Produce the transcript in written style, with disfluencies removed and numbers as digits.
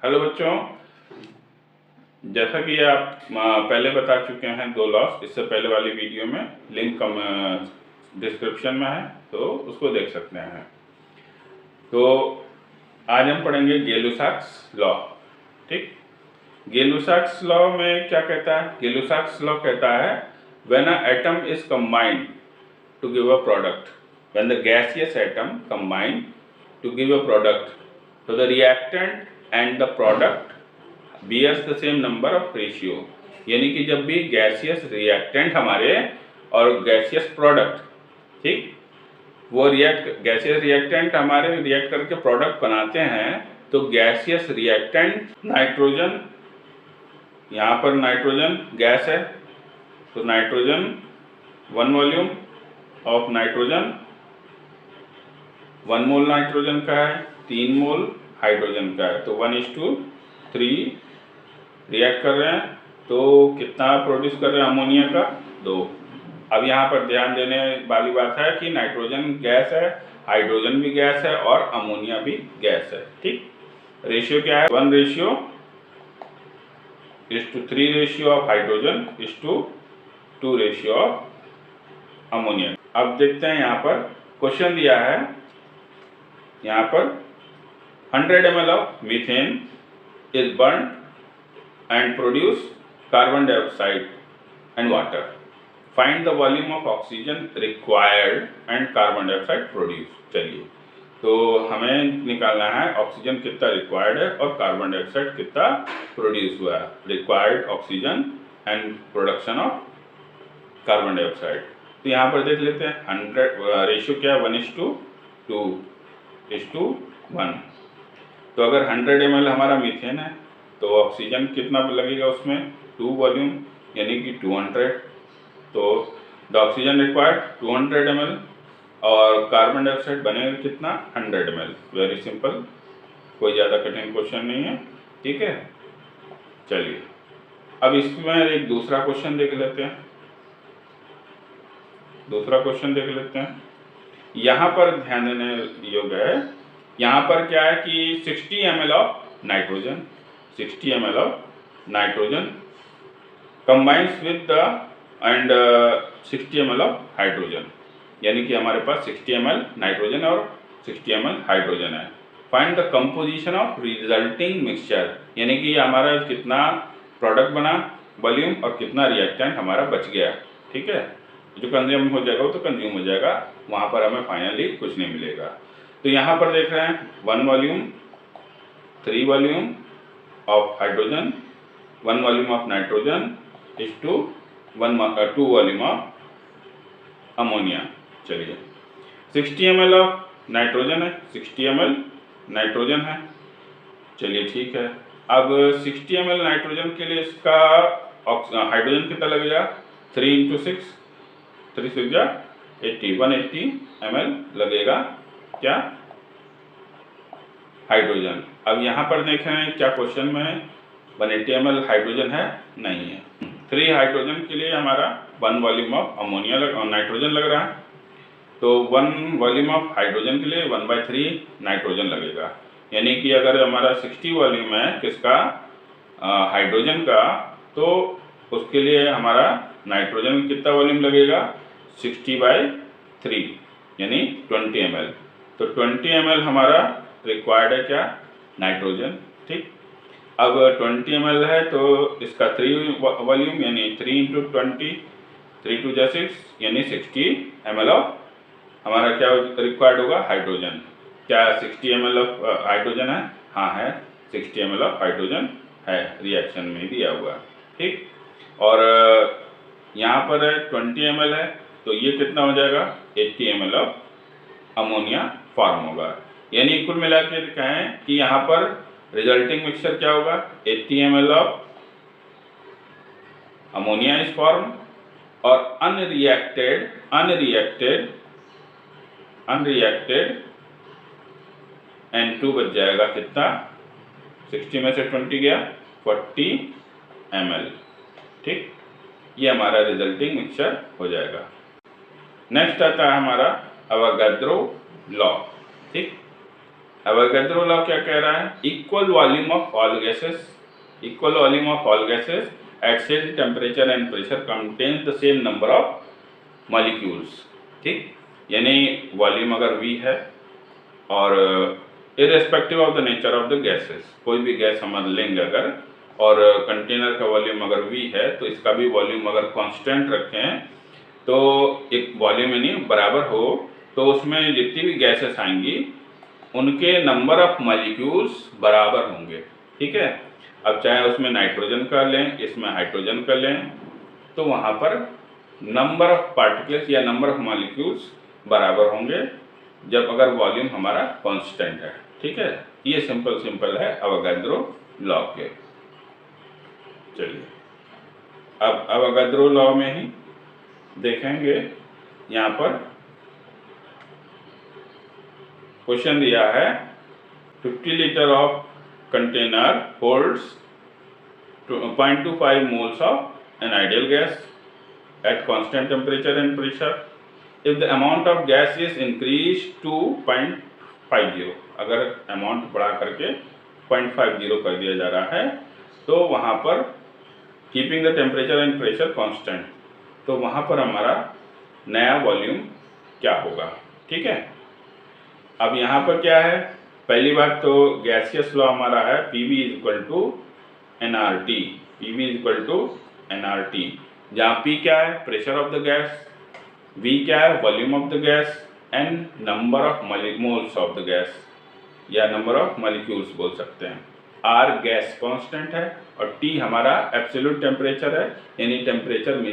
Hello बच्चों, जैसा कि आप पहले बता चुके हैं दो लॉस, इससे पहले वाली वीडियो में लिंक डिस्क्रिप्शन में है, तो उसको देख सकते हैं। तो आज हम पढ़ेंगे गेलुसाक्स लॉ। ठीक, गेलुसाक्स लॉ में क्या कहता है? गेलुसाक्स लॉ कहता है when a atom is combined to give a product, when the gaseous atom combined to give a product, तो the reactant and the product bears the same number of ratio. यानी कि जब भी गैसियस रिएक्टेंट हमारे और gaseous product, ठीक, वो gaseous reactant हमारे रिएक्ट करके प्रोडक्ट बनाते हैं, तो गैसियस रिएक्टेंट नाइट्रोजन, यहाँ पर नाइट्रोजन गैस है, तो nitrogen 1 volume of nitrogen, 1 mole nitrogen का है, 3 मोल हाइड्रोजन का है, तो 1:3 रिएक्ट कर रहे हैं, तो कितना प्रोड्यूस कर रहे हैं अमोनिया का? 2। अब यहाँ पर ध्यान देने वाली बात है कि नाइट्रोजन गैस है, हाइड्रोजन भी गैस है और अमोनिया भी गैस है। ठीक, रेशियो क्या है? 1:3 ratio of hydrogen is to 2 ratio of ammonia. अब देखते हैं, यहाँ पर क्वेश्चन दिया है, यहाँ पर 100 ml of methane is burn and produce carbon dioxide and water. Find the volume of oxygen required and carbon dioxide produced. चलिए, तो हमें निकालना है ऑक्सीजन कितना रिक्वायर्ड है और कार्बन डाइऑक्साइड कितना प्रोड्यूस हुआ है। Required oxygen and production of carbon dioxide. तो यहाँ पर देख लेते हैं 100 रेशियो क्या है? 1:2:1। तो अगर 100 ml हमारा मीथेन है तो ऑक्सीजन कितना लगेगा उसमें? 2 वॉल्यूम, यानी कि 200। तो द ऑक्सीजन रिक्वायर्ड 200 ml और कार्बन डाइऑक्साइड बनेगा कितना? 100 ml। वेरी सिंपल, कोई ज़्यादा कठिन क्वेश्चन नहीं है। ठीक है, चलिए अब इसमें एक दूसरा क्वेश्चन देख लेते हैं। यहाँ पर ध्यान देने योग्य है, यहाँ पर क्या है कि 60 ml of nitrogen, 60 ml of nitrogen combines with the and 60 ml of hydrogen, यानी कि हमारे पास 60 ml नाइट्रोजन और 60 ml हाइड्रोजन है। Find the composition of resulting mixture, यानी कि हमारा कितना प्रोडक्ट बना वॉल्यूम और कितना रिएक्टेंट हमारा बच गया। ठीक है, जो कंज्यूम हो जाएगा वो तो कंज्यूम हो जाएगा, वहाँ पर हमें फाइनली कुछ नहीं मिलेगा। तो यहाँ पर देख रहे हैं 1 volume, 3 volume of hydrogen, 1 volume of nitrogen is to 2 volume of ammonia। चलिए 60 ml of नाइट्रोजन है, 60 ml नाइट्रोजन है। चलिए ठीक है, अब 60 ml नाइट्रोजन के लिए इसका हाइड्रोजन कितना लगेगा? 3 × 6, 3 6 जा 80, 180 ml लगेगा क्या? हाइड्रोजन। अब यहाँ पर देखें क्या क्वेश्चन में है? 180 ml हाइड्रोजन है? नहीं है। 3 हाइड्रोजन के लिए हमारा 1 वॉल्यूम ऑफ अमोनिया नाइट्रोजन लग रहा है, तो 1 वॉल्यूम ऑफ हाइड्रोजन के लिए 1/3 नाइट्रोजन लगेगा। यानी कि अगर हमारा 60 वॉल्यूम है किसका? हाइड्रोजन का, तो उसके लिए हमारा नाइट्रोजन कितना वॉल्यूम लगेगा? 60/3 यानी 20 ml। तो 20 ml हमारा रिक्वायर्ड है क्या? नाइट्रोजन। ठीक, अब 20 ml है तो इसका 3 वॉल्यूम, यानी 3 × 20, 3 2 जा 6, यानी 60 ml ऑफ हमारा क्या रिक्वायर्ड होगा? हाइड्रोजन। क्या 60 ml ऑफ हाइड्रोजन है? हाँ है, 60 ml ऑफ हाइड्रोजन है, रिएक्शन में दिया हुआ। ठीक, और यहाँ पर 20 ml है, तो ये कितना हो जाएगा? 80 ml ऑफ अमोनिया फॉर्म होगा। यानी कुल मिला के कहें कि यहाँ पर रिजल्टिंग मिक्सचर क्या होगा? 80 ml of ammonia is form और अनरिएक्टेड N2 बच जाएगा कितना? 60 में से 20 गया, 40 ml। ठीक, ये हमारा रिजल्टिंग मिक्सचर हो जाएगा। नेक्स्ट आता है हमारा अवोगाद्रो लॉ। ठीक, एवोगैड्रो लॉ क्या कह रहा है? Equal volume of all gases at same temperature and pressure contains the same number of molecules. ठीक, यानी वॉल्यूम अगर V है और irrespective of the nature of the gases, कोई भी गैस हम लेंगे अगर, और कंटेनर का वॉल्यूम अगर V है तो इसका भी वॉल्यूम अगर कांस्टेंट रखें तो एक वॉल्यूम यानी बराबर हो, तो उसमें जितनी भी गैसेस आएंगी उनके नंबर ऑफ मॉलिक्यूल्स बराबर होंगे। ठीक है, अब चाहे उसमें नाइट्रोजन का लें, इसमें हाइड्रोजन का लें, तो वहाँ पर नंबर ऑफ पार्टिकल्स या नंबर ऑफ मॉलिक्यूल्स बराबर होंगे जब अगर वॉल्यूम हमारा कांस्टेंट है। ठीक है, ये सिंपल है एवोगैड्रो लॉ के। चलिए अब एवोगैड्रो लॉ में ही देखेंगे, यहाँ पर क्वेश्चन दिया है 50 litre of container holds 0.25 moles of an ideal gas at constant temperature and pressure. If the amount of gas is increased to 0.50, अगर अमाउंट बढ़ा करके 0.50 कर दिया जा रहा है तो वहाँ पर keeping the temperature and pressure constant, तो वहाँ पर हमारा नया वॉल्यूम क्या होगा। ठीक है, अब यहाँ पर क्या है, पहली बात तो गैसियस लॉ हमारा है PV = nRT, PV = nRT, जहाँ P क्या है, pressure of the gas, V क्या है, volume of the gas, and number of moles of the gas या नंबर ऑफ मॉलिक्यूल्स बोल सकते हैं। R गैस कांस्टेंट है और T हमारा एब्सोल्यूट टेम्परेचर है, यानी टेम्परेचर में